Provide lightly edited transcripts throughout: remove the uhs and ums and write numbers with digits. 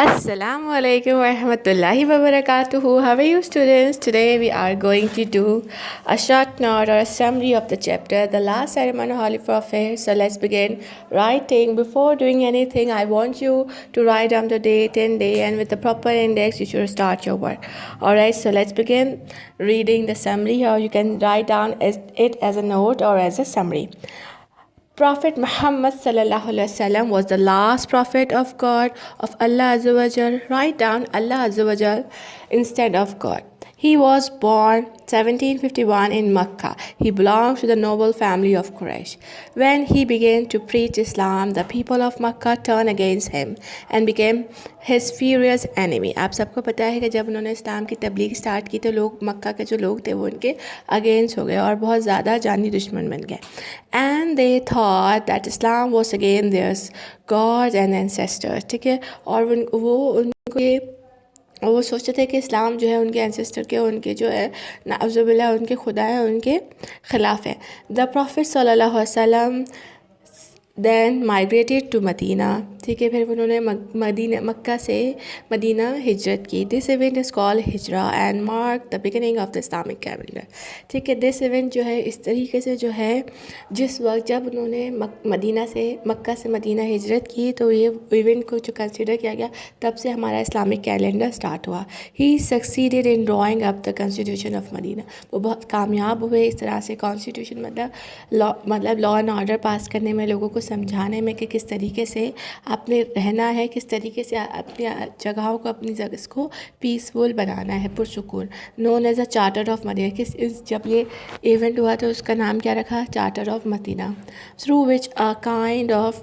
Assalamu alaikum wa rahmatullahi wa barakatuhu. How are you, students? Today we are going to do a short note or a summary of the chapter, The Last Ceremony of Holy Prophet. So let's begin writing. Before doing anything, I want you to write down the date and day, and with the proper index, you should start your work. Alright, so let's begin reading the summary, or you can write down it as a note or as a summary. Prophet Muhammad sallallahu alaihi wasallam was the last prophet of God, of Allah Azza wa Jal. Write down Allah Azza wa Jal instead of God. He was born 1751 in Mecca. He belonged to the noble family of Quraysh. When he began to preach Islam, the people of Mecca turned against him and became his furious enemy. آپ سب کو پتہ ہے کہ جب انہوں نے اسلام کی تبلیغ سٹارٹ کی تو لوگ مکہ کے جو لوگ تھے وہ ان کے اگینسٹ ہو گئے اور بہت زیادہ جانی دشمن بن گئے. And they thought that Islam was again their gods and ancestors. ٹھیک ہے، اور وہ سوچتے تھے کہ اسلام جو ہے ان کے اینسسٹر کے، ان کے جو ہے نعوذ باللہ ان کے خدا ہیں، ان کے خلاف ہے. دا پروفٹ صلی اللہ علیہ وسلم دین مائگریٹیڈ ٹو مدینہ. ٹھیک ہے، پھر انہوں نے مکہ سے مدینہ ہجرت کی. This event is called Hijra and mark the beginning of the Islamic calendar. ٹھیک ہے، دس ایونٹ جو ہے اس طریقے سے جو ہے جس وقت جب انہوں نے مکہ سے مدینہ ہجرت کی تو یہ ایونٹ کو جو کنسیڈر کیا گیا تب سے ہمارا اسلامک کیلنڈر سٹارٹ ہوا. He succeeded in drawing up the constitution of Medina. وہ بہت کامیاب ہوئے اس طرح سے کانسٹیٹیوشن مطلب لا اینڈ آرڈر پاس کرنے میں، لوگوں کو سمجھانے میں کہ کس طریقے سے آپ نے رہنا ہے، کس طریقے سے اپنی جگہوں کو، اپنی جگہ کو پیسفل بنانا ہے، پرسکون. Known as a charter of Medina. جب یہ ایونٹ ہوا تو اس کا نام کیا رکھا؟ Charter of Medina. Through which a kind of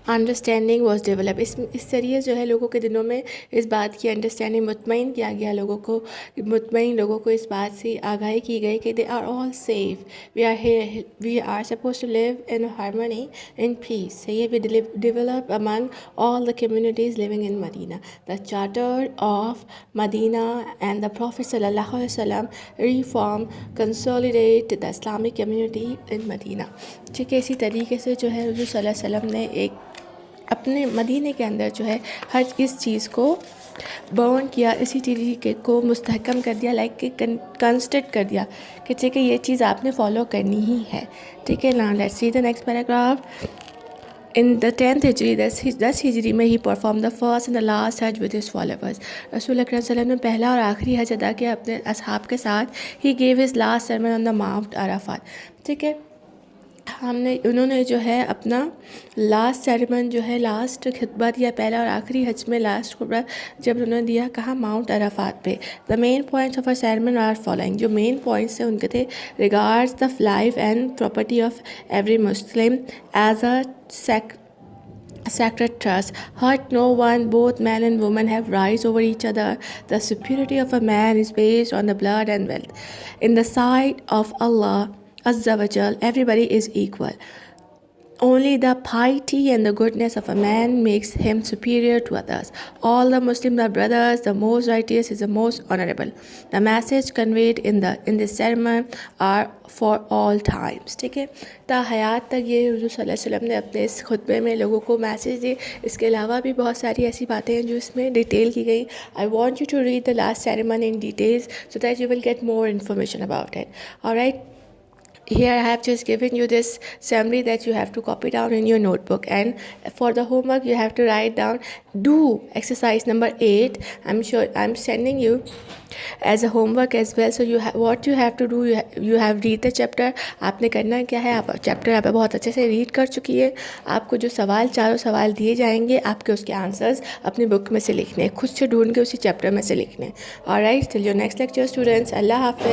understanding was develop. اس ذریعے جو ہے لوگوں کے دنوں میں اس بات کی انڈرسٹینڈنگ مطمئن کیا گیا، لوگوں کو اس بات سے آگاہی کی گئی کہ they are all safe. We are suppose to live in harmony in peace. یہ we develop among all the communities living in Medina. The charter of Medina and the prophet صلی اللہ علیہ وسلم reform consolidate the Islamic community in Medina. ٹھیک ہے، اسی طریقے سے جو ہے حضور صلی اللہ علیہ وسلم نے ایک اپنے مدینہ کے اندر جو ہے ہر اس چیز کو برن کیا، اسی طریقے کو مستحکم کر دیا، لائک کہ کنسٹرکٹ کر دیا کہ ٹھیک ہے یہ چیز آپ نے فالو کرنی ہی ہے. ٹھیک ہے، نا let's see the next paragraph. In the 10th ہجری 10 ہجری میں he perform the first and the last Hajj with his followers. رسول اکرم صلی اللہ علیہ وسلم نے پہلا اور آخری حج ادا کیا اپنے اصحاب کے ساتھ. He gave his last sermon on the mount Arafat. ٹھیک ہے، انہوں نے جو ہے اپنا لاسٹ سرمن جو ہے لاسٹ خطبہ دیا پہلا اور آخری حج میں. لاسٹ خطبہ جب انہوں نے دیا کہاں؟ ماؤنٹ عرفات پہ. The main points of her sermon are following. جو مین پوائنٹس ہیں ان کے تھے: regards the life and property of every Muslim as a sacred trust. Hurt no one. Both man and woman have rights over each other. The superiority of a man is based on the blood and wealth. In the sight of Allah Azza wa Jal, everybody is equal. Only the piety and the goodness of a man makes him superior to others. All the Muslims are brothers. The most righteous is the most honorable. The message conveyed in this sermon are for all times. ٹھیک ہے، تا حیات تک یہ حضور صلی اللہ علیہ وسلم نے اپنے اس خطبے میں لوگوں کو میسیج دی. اس کے علاوہ بھی بہت ساری ایسی باتیں ہیں جو اس میں ڈیٹیل کی گئی. I want you to read the last ceremony in details so that you will get more information about it. Alright. Here I have just given you this summary that you have to copy down in your notebook, and for the homework you have to write down, do exercise number 8. I'm sending you as a homework as well. So what you have to do, you have read the chapter. آپ نے کرنا کیا ہے، آپ chapter آپ بہت اچھے سے ریڈ کر چکی ہے. آپ کو جو چاروں سوال دیے جائیں گے آپ کے اس کے آنسرز اپنی بک میں سے لکھنے، خود سے ڈھونڈ کے اسی چیپٹر میں سے لکھنے. Alright, till your next lecture students. اللہ حافظ.